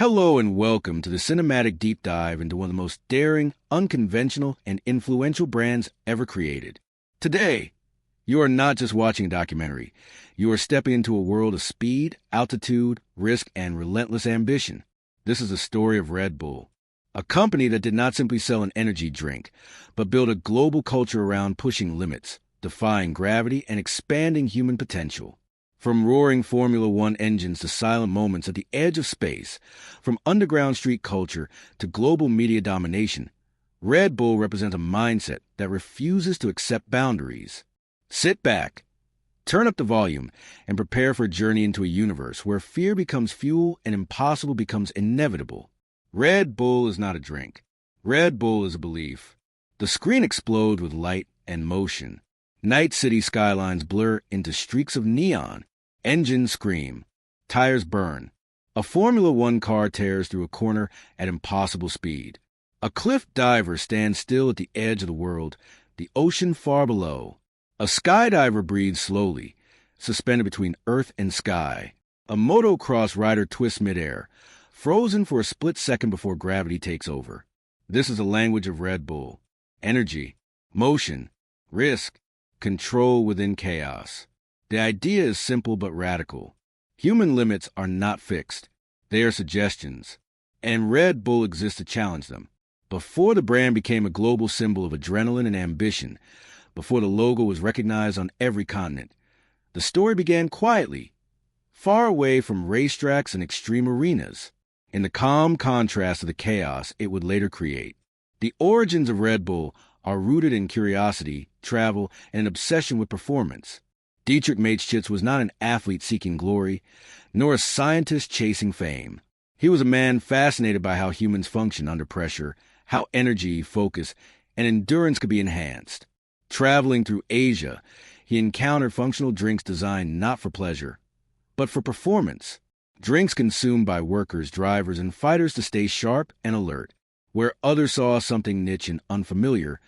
Hello and welcome to the cinematic deep dive into one of the most daring, unconventional, and influential brands ever created. Today, you are not just watching a documentary. You are stepping into a world of speed, altitude, risk, and relentless ambition. This is the story of Red Bull, a company that did not simply sell an energy drink, but built a global culture around pushing limits, defying gravity, and expanding human potential. From roaring Formula One engines to silent moments at the edge of space, from underground street culture to global media domination, Red Bull represents a mindset that refuses to accept boundaries. Sit back, turn up the volume, and prepare for a journey into a universe where fear becomes fuel and impossible becomes inevitable. Red Bull is not a drink. Red Bull is a belief. The screen explodes with light and motion. Night city skylines blur into streaks of neon. Engines scream. Tires burn. A Formula One car tears through a corner at impossible speed. A cliff diver stands still at the edge of the world, the ocean far below. A skydiver breathes slowly, suspended between earth and sky. A motocross rider twists midair, frozen for a split second before gravity takes over. This is the language of Red Bull. Energy, motion, risk, control within chaos. The idea is simple but radical. Human limits are not fixed. They are suggestions. And Red Bull exists to challenge them. Before the brand became a global symbol of adrenaline and ambition, before the logo was recognized on every continent, the story began quietly, far away from racetracks and extreme arenas, in the calm contrast of the chaos it would later create. The origins of Red Bull are rooted in curiosity, travel, and an obsession with performance. Dietrich Mateschitz was not an athlete seeking glory, nor a scientist chasing fame. He was a man fascinated by how humans function under pressure, how energy, focus, and endurance could be enhanced. Traveling through Asia, he encountered functional drinks designed not for pleasure, but for performance. Drinks consumed by workers, drivers, and fighters to stay sharp and alert. Where others saw something niche and unfamiliar,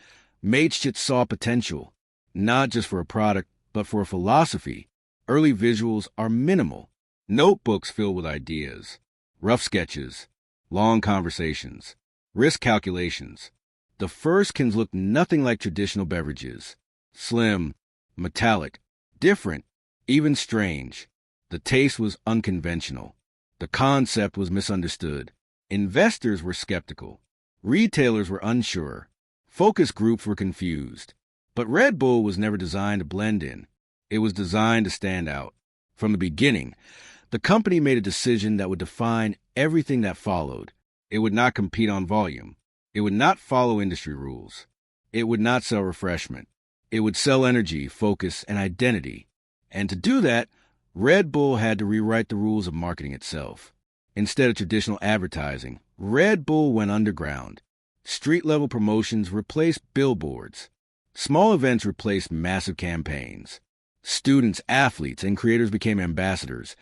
Mateschitz saw potential, not just for a product, but for a philosophy. Early visuals are minimal. Notebooks filled with ideas, rough sketches, long conversations, risk calculations. The first cans looked nothing like traditional beverages. Slim, metallic, different, even strange. The taste was unconventional. The concept was misunderstood. Investors were skeptical. Retailers were unsure. Focus groups were confused. But Red Bull was never designed to blend in. It was designed to stand out. From the beginning, the company made a decision that would define everything that followed. It would not compete on volume. It would not follow industry rules. It would not sell refreshment. It would sell energy, focus, and identity. And to do that, Red Bull had to rewrite the rules of marketing itself. Instead of traditional advertising, Red Bull went underground. Street-level promotions replaced billboards. Small events replaced massive campaigns. Students, athletes, and creators became ambassadors,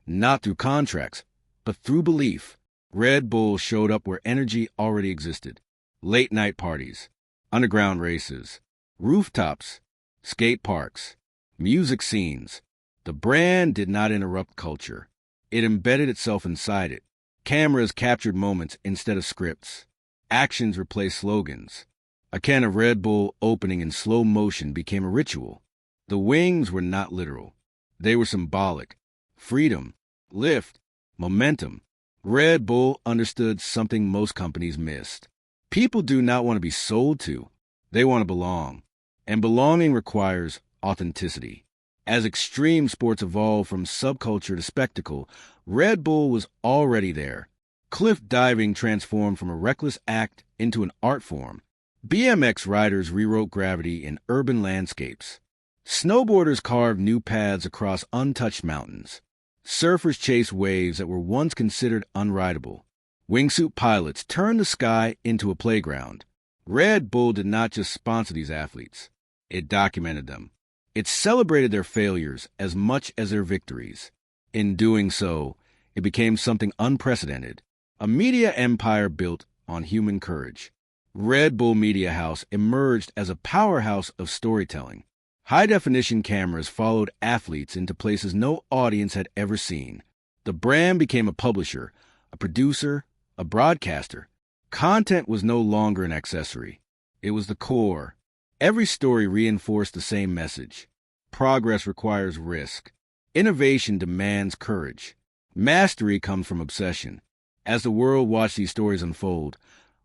not through contracts, but through belief. Red Bull showed up where energy already existed. Late-night parties, underground races, rooftops, skate parks, music scenes. The brand did not interrupt culture. It embedded itself inside it. Cameras captured moments instead of scripts. Actions replaced slogans. A can of Red Bull opening in slow motion became a ritual. The wings were not literal. They were symbolic. Freedom, lift, momentum. Red Bull understood something most companies missed. People do not want to be sold to. They want to belong. And belonging requires authenticity. As extreme sports evolved from subculture to spectacle, Red Bull was already there. Cliff diving transformed from a reckless act into an art form. BMX riders rewrote gravity in urban landscapes. Snowboarders carved new paths across untouched mountains. Surfers chased waves that were once considered unrideable. Wingsuit pilots turned the sky into a playground. Red Bull did not just sponsor these athletes. It documented them. It celebrated their failures as much as their victories. In doing so, it became something unprecedented, a media empire built on human courage. Red Bull Media House emerged as a powerhouse of storytelling. High-definition cameras followed athletes into places no audience had ever seen. The brand became a publisher, a producer, a broadcaster. Content was no longer an accessory. It was the core. Every story reinforced the same message. Progress requires risk. Innovation demands courage. Mastery comes from obsession. As the world watched these stories unfold,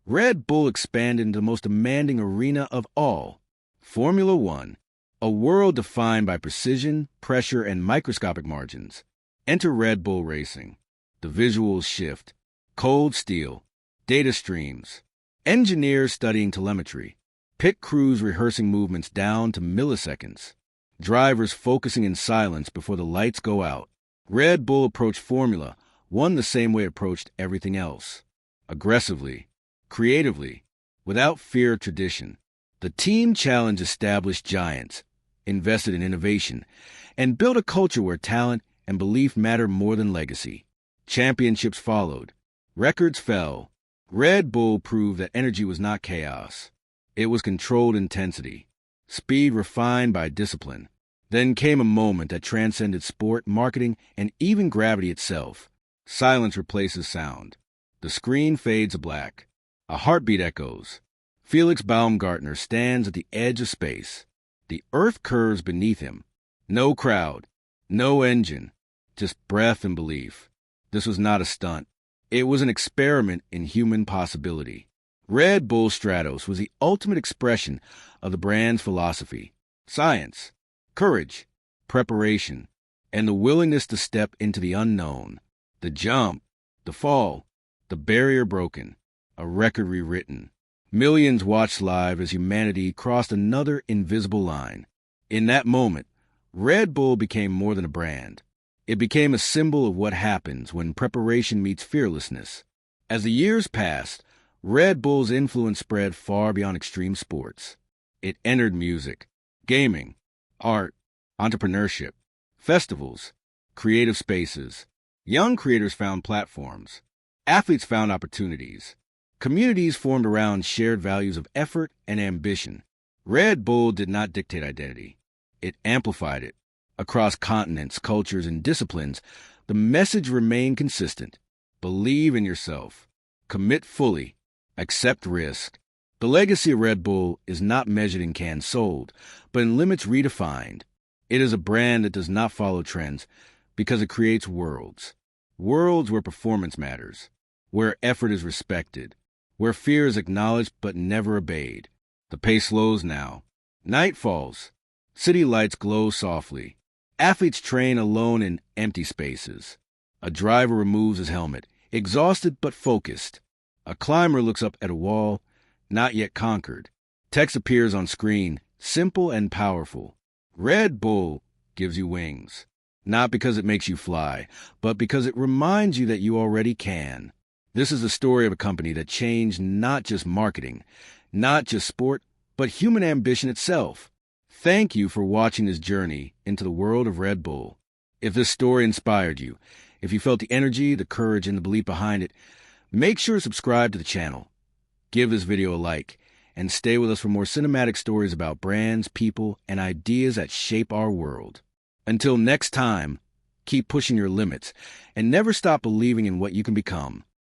Red Bull expanded into the most demanding arena of all, Formula One, a world defined by precision, pressure, and microscopic margins. Enter Red Bull Racing. The visuals shift. Cold steel, data streams, engineers studying telemetry, pit crews rehearsing movements down to milliseconds, drivers focusing in silence before the lights go out. Red Bull approached Formula One the same way it approached everything else. Aggressively, creatively, without fear of tradition. The team challenged established giants, invested in innovation, and built a culture where talent and belief mattered more than legacy. Championships followed. Records fell. Red Bull proved that energy was not chaos. It was controlled intensity, speed refined by discipline. Then came a moment that transcended sport, marketing, and even gravity itself. Silence replaces sound. The screen fades black. A heartbeat echoes. Felix Baumgartner stands at the edge of space. The earth curves beneath him. No crowd, no engine, just breath and belief. This was not a stunt. It was an experiment in human possibility. Red Bull Stratos was the ultimate expression of the brand's philosophy. Science, courage, preparation, and the willingness to step into the unknown. The jump, the fall, the barrier broken, a record rewritten. Millions watched live as humanity crossed another invisible line. In that moment, Red Bull became more than a brand. It became a symbol of what happens when preparation meets fearlessness. As the years passed, Red Bull's influence spread far beyond extreme sports. It entered music, gaming, art, entrepreneurship, festivals, creative spaces. Young creators found platforms. Athletes found opportunities. Communities formed around shared values of effort and ambition. Red Bull did not dictate identity. It amplified it. Across continents, cultures, and disciplines, the message remained consistent. Believe in yourself. Commit fully. Accept risk. The legacy of Red Bull is not measured in cans sold, but in limits redefined. It is a brand that does not follow trends because it creates worlds. Worlds where performance matters, where effort is respected, where fear is acknowledged but never obeyed. The pace slows now. Night falls. City lights glow softly. Athletes train alone in empty spaces. A driver removes his helmet, exhausted but focused. A climber looks up at a wall, not yet conquered. Text appears on screen, simple and powerful. Red Bull gives you wings. Not because it makes you fly, but because it reminds you that you already can. This is the story of a company that changed not just marketing, not just sport, but human ambition itself. Thank you for watching this journey into the world of Red Bull. If this story inspired you, if you felt the energy, the courage, and the belief behind it, make sure to subscribe to the channel. Give this video a like, and stay with us for more cinematic stories about brands, people, and ideas that shape our world. Until next time, keep pushing your limits, and never stop believing in what you can become.